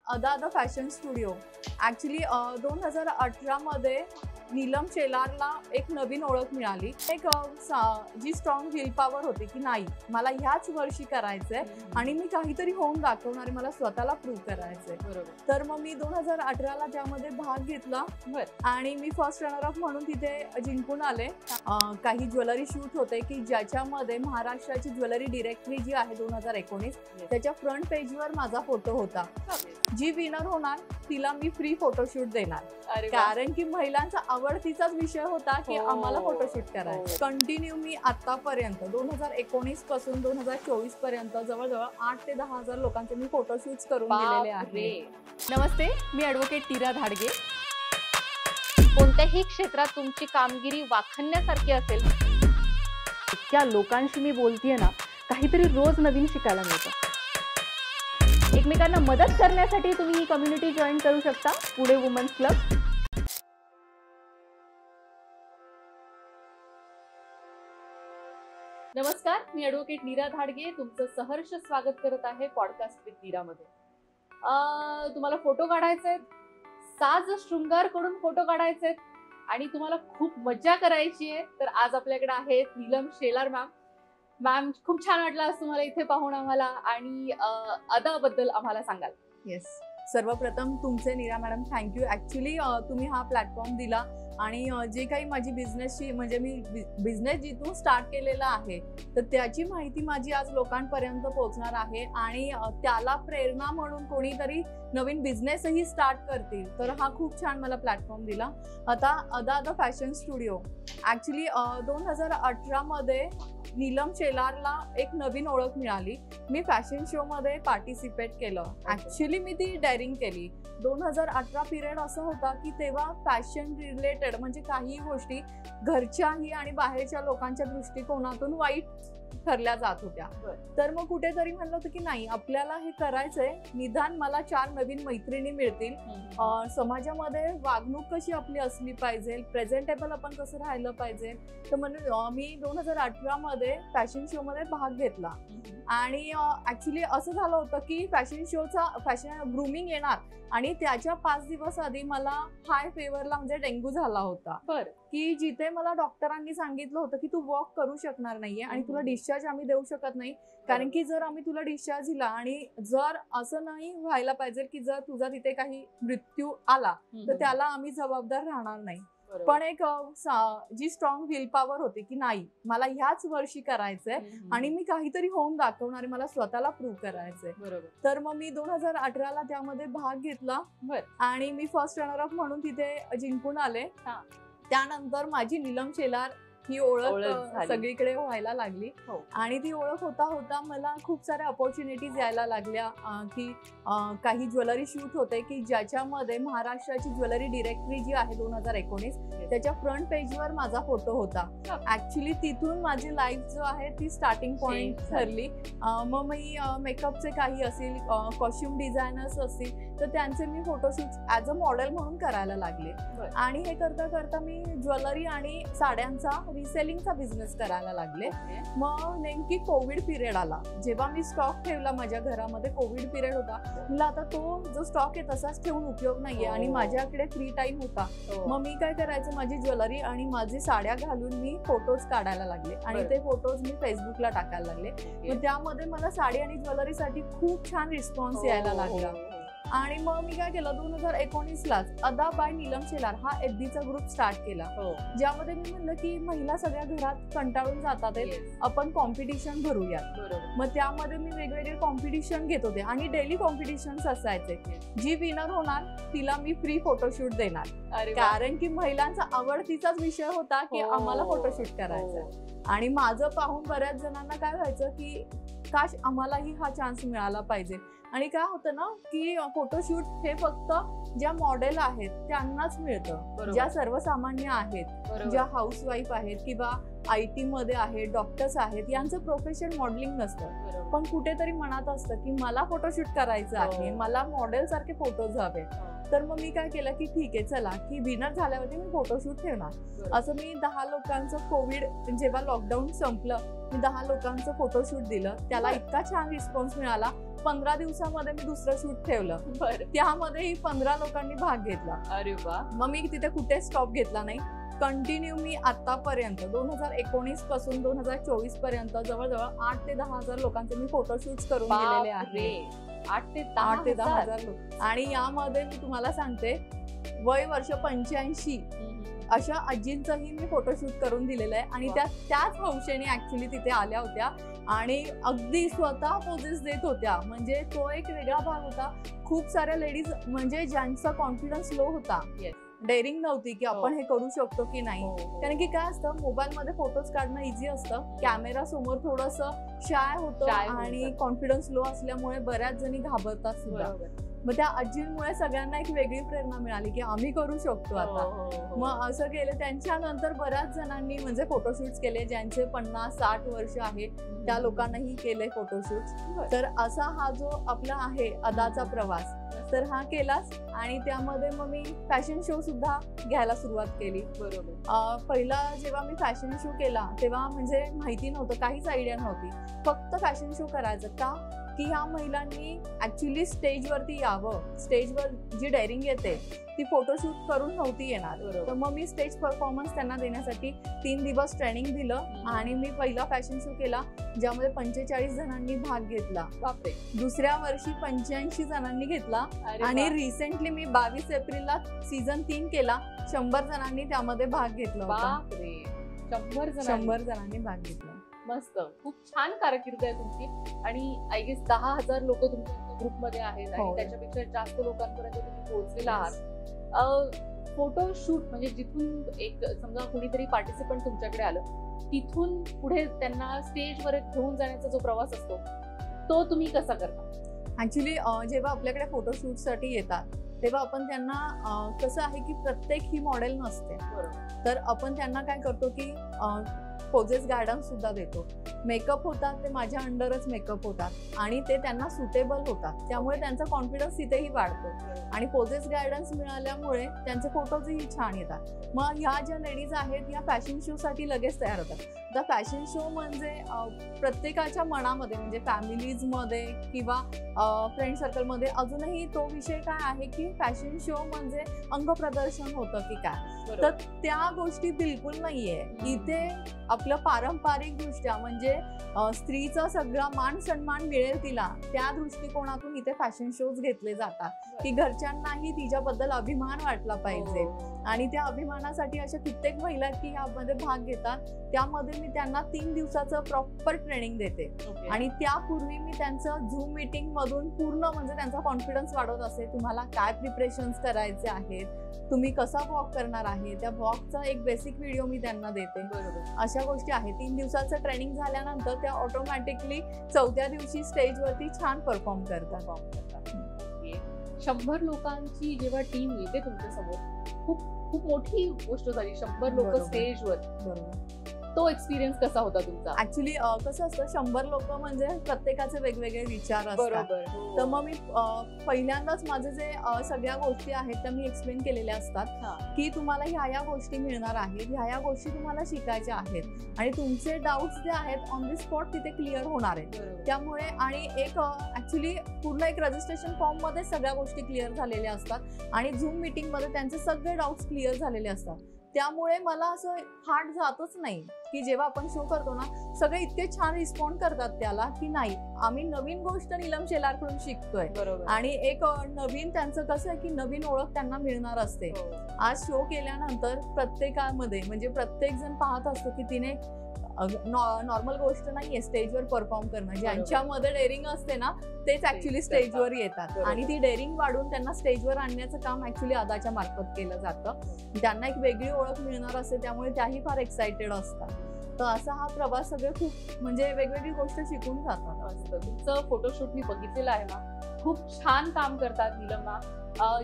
अदा अदा fashion studio actually 2018 मध्ये नीलम शेलारला एक नवीन ओळख मिळाली। एक जी स्ट्रॉंग विल पॉवर होती की नाही मला ह्याच वर्षी करायचंय आणि मी काहीतरी होऊन दाखवणार, मला स्वतःला प्रूव्ह करायचंय। बरोबर। तर मग मी 2018ला त्यामध्ये भाग घेतला आणि मी फर्स्ट रनर अप म्हणून तिथे जिंकून आले। काही ज्वेलरी शूट होते की ज्याच्यामध्ये महाराष्ट्राची ज्वेलरी डिरेक्टरी जी आहे 2019 त्याच्या फ्रंट पेजवर माझा फोटो होता। जी विनर होणार तिला मी फ्री फोटोशूट देणार, कारण की महिलांचा आवडतीचाच विषय होता की आम्हाला फोटोशूट करायचा। कंटिन्यू मी आतापर्यंत 2019 पासून 2024 पर्यंत जवळजवळ 8 ते 10 हजार लोकांचे मी फोटोशूट्स करून दिलेले आहेत। नमस्ते, मी ॲडव्होकेट नीरा धाडगे। कोणत्याही क्षेत्रात तुमची कामगिरी वाखण्यासारखी असेल, इतक्या लोकांशी मी बोलतेय ना, काहीतरी रोज नवीन शिकायला मिळतं। एकमेकांना मदत करण्यासाठी तुम्ही ही कम्युनिटी जॉईन करू शकता, पुणे वुमन्स क्लब। नमस्कार, मी ॲडव्होकेट नीरा धाडगे तुमचं सहर्ष स्वागत करत आहे पॉडकास्ट विथ नीरा मध्ये। तुम्हाला फोटो काढायचे आहेत, साज शृंगार करून फोटो काढायचे आहेत आणि तुम्हाला खूप मजा करायची आहे, तर आज आपल्याकडे आहेत नीलम शेलार मॅम। मॅम, खूप छान वाटलं आज तुम्हाला इथे पाहून आम्हाला, आणि अदाबद्दल आम्हाला सांगाल? येस, सर्वप्रथम तुमचे नीरा मॅडम थँक्यू। ॲक्च्युली तुम्ही हा प्लॅटफॉर्म दिला आणि जे काही माझी बिझनेसची म्हणजे मी बिझनेस जिथून स्टार्ट केलेला आहे तर त्याची माहिती माझी आज लोकांपर्यंत पोहोचणार आहे आणि त्याला प्रेरणा म्हणून कोणीतरी नवीन बिझनेसही स्टार्ट करतील, तर हा खूप छान मला प्लॅटफॉर्म दिला। आता अदा अदा फॅशन स्टुडिओ ॲक्च्युली 2018 मध्ये नीलम शेलारला एक नवीन ओळख मिळाली। मी फॅशन शो मध्ये पार्टिसिपेट केलं। ॲक्च्युली मी ती डेअरिंग केली। 2018 पिरियड असं होता की तेव्हा फॅशन रिलेटेड म्हणजे काही गोष्टी घरच्याही आणि बाहेरच्या लोकांच्या दृष्टिकोनातून वाईट ठरल्या जात होत्या। तर मग कुठेतरी म्हणलं होतं की नाही, आपल्याला हे करायचंय, निदान मला 4 नवीन मैत्रिणी मिळतील, समाजामध्ये वागणूक कशी आपली असली पाहिजे, प्रेझेंटेबल आपण कसं राहिलं पाहिजे। तर म्हणून मी 2018 मध्ये फॅशन शो मध्ये भाग घेतला आणि ऍक्च्युली असं झालं होतं की फॅशन शोचा फॅशन ग्रूमिंग येणार आणि त्याच्या 5 दिवस आधी मला हाय फेवरला म्हणजे डेंग्यू झाला होता। की जिथे मला डॉक्टरांनी सांगितलं होतं की तू वॉक करू शकणार नाहीये आणि तुला डिस्चार्ज आम्ही देऊ शकत नाही, कारण की जर आम्ही तुला डिस्चार्ज दिला आणि जर असं नाही व्हायला पाहिजे की जर तुझा तिथे काही मृत्यू आला तर त्याला आम्ही जबाबदार राहणार नाही। पण एक जी स्ट्रॉंग विल पॉवर होती की नाही मला ह्याच वर्षी करायचंय आणि मी काहीतरी होऊन दाखवणार, मला स्वतःला प्रूव्ह करायचंय। तर मग मी 2018ला त्यामध्ये भाग घेतला आणि मी फर्स्ट रनर अप म्हणून तिथे जिंकून आले। त्यानंतर माझी नीलम शेलार ही ओळख सगळीकडे व्हायला लागली आणि ती ओळख होता होता मला खूप साऱ्या अपॉर्च्युनिटीज यायला लागल्या की काही ज्वेलरी शूट होते की ज्याच्यामध्ये महाराष्ट्राची ज्वेलरी डिरेक्टरी जी आहे 2019 त्याच्या फ्रंट पेजवर माझा फोटो होता। ऍक्च्युली तिथून माझी लाईफ जो आहे ती स्टार्टिंग पॉइंट ठरली। मग मी मेकअपचे काही असतील, कॉस्ट्युम डिझायनर्स असतील तर त्यांचे मी फोटोशूट ॲज अ मॉडेल म्हणून करायला लागले आणि हे करता करता मी ज्वेलरी आणि साड्यांचा रिसेलिंगचा बिझनेस करायला लागले। मग नेमकी कोविड पिरियड आला, जेव्हा मी स्टॉक ठेवला माझ्या घरामध्ये, कोविड पिरियड होता, मला आता तो जो स्टॉक आहे तसाच ठेवून उपयोग नाहीये आणि माझ्याकडे फ्री टाइम होता। मग मी काय करायचं, माझी ज्वेलरी आणि माझी साड्या घालून मी फोटोज काढायला लागले आणि ते फोटोज मी फेसबुकला टाकायला लागले। मग त्यामध्ये मला साडी आणि ज्वेलरीसाठी खूप छान रिस्पॉन्स यायला लागला आणि मग मी काय केलं, 2019लाच अदा बाय नीलम शेलार हा FBचा ग्रुप स्टार्ट केला, ज्यामध्ये मी म्हणलं की महिला सगळ्या घरात कंटाळून जातात, आपण कॉम्पिटिशन भरूयात। मग त्यामध्ये मी वेगवेगळे कॉम्पिटिशन घेत होते आणि डेली कॉम्पिटिशन्स असायचे। जी विनर होणार तिला मी फ्री फोटोशूट देणार, कारण की महिलांचा आवडतीचाच विषय होता की आम्हाला फोटोशूट करायचं। आणि माझं पाहून बऱ्याच जणांना काय व्हायचं की काश आम्हालाही हा चान्स मिळाला पाहिजे। आणि काय होतं ना की फोटोशूट हे फक्त ज्या मॉडेल आहेत त्यांनाच मिळतं, ज्या सर्वसामान्य आहेत, ज्या हाऊसवाईफ आहेत किंवा IT मध्ये आहेत, डॉक्टर्स आहेत, यांचं प्रोफेशन मॉडेलिंग नसतं, पण कुठेतरी मनात असतं की मला फोटोशूट करायचं आहे, मला मॉडेल सारखे फोटोज हवे. तर मग मी काय केलं की ठीक आहे चला की विनर झाल्यावरती मी फोटोशूट ठेवणार. असं मी 10 लोकांचं कोविड जेव्हा लॉकडाऊन संपलं, मी 10 लोकांचं फोटोशूट दिलं. त्याला इतका छान रिस्पॉन्स मिळाला. 15 दिवसामध्ये मी दुसरं शूट ठेवलं. त्यामध्येही 15 लोकांनी भाग घेतला. अरे वा. मग मी तिथे कुठे स्टॉप घेतला नाही. कंटिन्यू मी आतापर्यंत 2019 पासून 2024 पर्यंत जवळजवळ 8 ते 10 हजार लोकांचे मी फोटोशूट करून गेलेले आहे. 8 ते 10 हजार लोक. आणि यामध्ये मी तुम्हाला सांगते, वय वर्ष 85 अशा आजींचंही मी फोटोशूट करून दिलेलं आहे. आणि त्याच हौशेने ऍक्च्युली तिथे आल्या होत्या आणि अगदी स्वतः पोजेस देत होत्या. म्हणजे तो एक वेगळा भाग होता. खूप साऱ्या लेडीज म्हणजे ज्यांचा कॉन्फिडन्स लो होता, डेअरिंग नव्हती की आपण हे करू शकतो की नाही. कारण की काय असतं, मोबाईल मध्ये फोटोज काढणं इझी असतं, कॅमेरा समोर थोडस शाय होतं आणि कॉन्फिडन्स लो असल्यामुळे बऱ्याच जणी घाबरतात सुद्धा. मग त्या आजींमुळे सगळ्यांना एक वेगळी प्रेरणा मिळाली की आम्ही करू शकतो आता. मग असं केलं. त्यांच्यानंतर बऱ्याच जणांनी म्हणजे फोटोशूट केले, ज्यांचे 50-60 वर्ष आहे त्या लोकांनाही केले फोटोशूट. तर असा हा जो आपला आहे अदाचा प्रवास, तर हा केलाच. आणि त्यामध्ये मग मी फॅशन शो सुद्धा घ्यायला सुरुवात केली. बरोबर. पहिला जेव्हा मी फॅशन शो केला तेव्हा म्हणजे माहिती नव्हतं, काहीच आयडिया नव्हती. फक्त फॅशन शो करायचं का की ह्या महिलांनी ऍक्च्युली स्टेजवरती यावं. स्टेजवर जी डेअरिंग येते ती फोटोशूट करून नव्हती येणार. तर मग मी स्टेज परफॉर्मन्स त्यांना देण्यासाठी 3 दिवस ट्रेनिंग दिलं आणि मी पहिला फॅशन शो केला ज्यामध्ये 45 जणांनी भाग घेतला. बापरे. दुसऱ्या वर्षी 85 जणांनी घेतला. आणि रिसेंटली मी 22 एप्रिलला सीझन 3 केला. 100 जणांनी त्यामध्ये भाग घेतला होता. 100 जणांनी भाग घेतला. मस्त. खूप छान कारकीर्द आहे तुमची. आणि आय गेस 10,000 लोक तुमच्या ग्रुपमध्ये आहेत आणि त्याच्यापेक्षा जास्त लोकांपर्यंत तुम्ही पोहोचलेला आहात. फोटोशूट म्हणजे जिथून एक समजा कुणीतरी पार्टिसिपंट तुमच्याकडे आलं, तिथून पुढे त्यांना स्टेजवर घेऊन जाण्याचा जो प्रवास असतो तो तुम्ही कसा करता? ऍक्च्युली जेव्हा आपल्याकडे फोटोशूट साठी येतात तेव्हा आपण त्यांना कसं आहे की प्रत्येक ही मॉडेल नसते. तर आपण त्यांना काय करतो की पोजेस गायडन्स सुद्धा देतो. मेकअप होतात ते माझ्या अंडरच मेकअप होतात आणि ते त्यांना सुटेबल होतात. त्यामुळे त्यांचा कॉन्फिडन्स तिथेही वाढतो आणि पोजेस गायडन्स मिळाल्यामुळे त्यांचे फोटोजही छान येतात. मग ह्या ज्या लेडीज आहेत या फॅशन शो साठी लगेच तयार होतात. आता फॅशन शो म्हणजे प्रत्येकाच्या मनामध्ये म्हणजे फॅमिलीज मध्ये किंवा फ्रेंड सर्कलमध्ये अजूनही तो विषय काय आहे की फॅशन शो म्हणजे अंग प्रदर्शन होतं की काय. तर त्या गोष्टी बिलकुल नाहीये इथे. आपलं पारंपरिक दृष्ट्या म्हणजे स्त्रीचा सगळा मान सन्मान मिळेल तिला, त्या दृष्टिकोनातून इथे फॅशन शोज घेतले जातात की घरच्यांनाही तिच्याबद्दल अभिमान वाटला पाहिजे. आणि त्या अभिमानासाठी अशा कित्येक महिला की यामध्ये भाग घेतात. त्यामध्ये मी त्यांना 3 दिवसाचं प्रॉपर ट्रेनिंग देते. आणि त्यापूर्वी मी त्यांचं झूम मीटिंग मधून पूर्ण म्हणजे त्यांचा कॉन्फिडन्स वाढवत असते. तुम्हाला काय प्रिपरेशन्स करायचे आहेत, तुम्ही कसा वॉक करणार आहे, त्या वॉकचा एक बेसिक व्हिडिओ मी त्यांना देते. अशा गोष्टी आहेत. 3 दिवसाचं ट्रेनिंग झाल्यानंतर त्या ऑटोमॅटिकली 4थ्या दिवशी स्टेजवरती छान परफॉर्म करतात. 100 लोकांची जेव्हा टीम येते तुमच्या समोर, खूप खूप मोठी गोष्ट झाली. 100 लोक स्टेजवर. बरोबर. तो एक्सपिरियन्स कसा होता तुमचा? ऍक्च्युली कसं असतं 100 लोक म्हणजे प्रत्येकाचे वेगवेगळे विचार असतात. तर मग मी पहिल्यांदाच माझे जे सगळ्या गोष्टी आहेत त्या मी एक्सप्लेन केलेल्या असतात की तुम्हाला ह्या गोष्टी मिळणार आहेत, ह्या गोष्टी तुम्हाला शिकायच्या आहेत आणि तुमचे डाऊट्स जे आहेत ऑन द स्पॉट तिथे क्लिअर होणार आहेत. त्यामुळे आणि एक ऍक्च्युली पूर्ण एक रजिस्ट्रेशन फॉर्म मध्ये सगळ्या गोष्टी क्लिअर झालेल्या असतात आणि झूम मीटिंग मध्ये त्यांचे सगळे डाऊट्स क्लिअर झालेले असतात. त्यामुळे मला असं हार्ड जातच नाही की जेव्हा आपण शो करतो ना सगळे इतके छान रिस्पॉन्ड करतात त्याला की नाही आम्ही नवीन गोष्ट नीलम शेलारकडून शिकतोय. आणि एक नवीन त्यांचं कसं आहे की नवीन ओळख त्यांना मिळणार असते. आज शो केल्यानंतर प्रत्येकामध्ये म्हणजे प्रत्येक जण पाहत असतो की तिने नॉर्मल गोष्ट नाहीये स्टेजवर परफॉर्म करणं. ज्यांच्यामध्ये डेअरिंग असते ना तेच ऍक्च्युली स्टेजवर येतात आणि ती डेअरिंग वाढून त्यांना स्टेजवर आणण्याचं काम ऍक्च्युली अदाच्या मार्फत केलं जातं. त्यांना एक वेगळी ओळख मिळणार असते त्यामुळे त्याही फार एक्साइटेड असतात. तर असा हा प्रवास सगळे खूप म्हणजे वेगवेगळी गोष्ट शिकून जातात. तुमचं फोटोशूट मी बघितलेलं आहे ना, खूप छान काम करतात नीलम.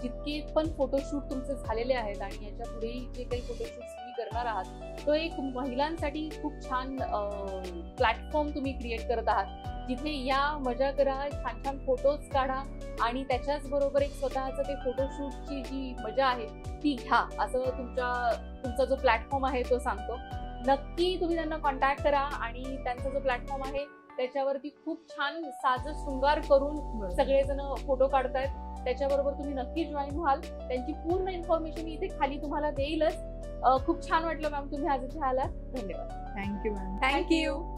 जितके पण फोटोशूट तुमचे झालेले आहेत आणि याच्या पुढेही जे काही फोटोशूट तुम्ही करणार आहात तो एक महिलांसाठी खूप छान प्लॅटफॉर्म तुम्ही क्रिएट करत आहात, जिथे या मजा करा, छान छान फोटोज काढा आणि त्याच्याच बरोबर एक स्वतःचं ते फोटोशूटची जी मजा आहे ती घ्या, असं तुमचा जो प्लॅटफॉर्म आहे तो सांगतो. नक्की तुम्ही त्यांना कॉन्टॅक्ट करा आणि त्यांचा जो प्लॅटफॉर्म आहे त्याच्यावरती खूप छान साज शृंगार करून सगळेजण फोटो काढतायत. त्याच्याबरोबर तुम्ही नक्की जॉईन व्हाल. त्यांची पूर्ण इन्फॉर्मेशन इथे खाली तुम्हाला देईलच. खूप छान वाटलं मॅम तुम्ही आज इथे आलात. धन्यवाद. Thank you ma'am. थँक्यू.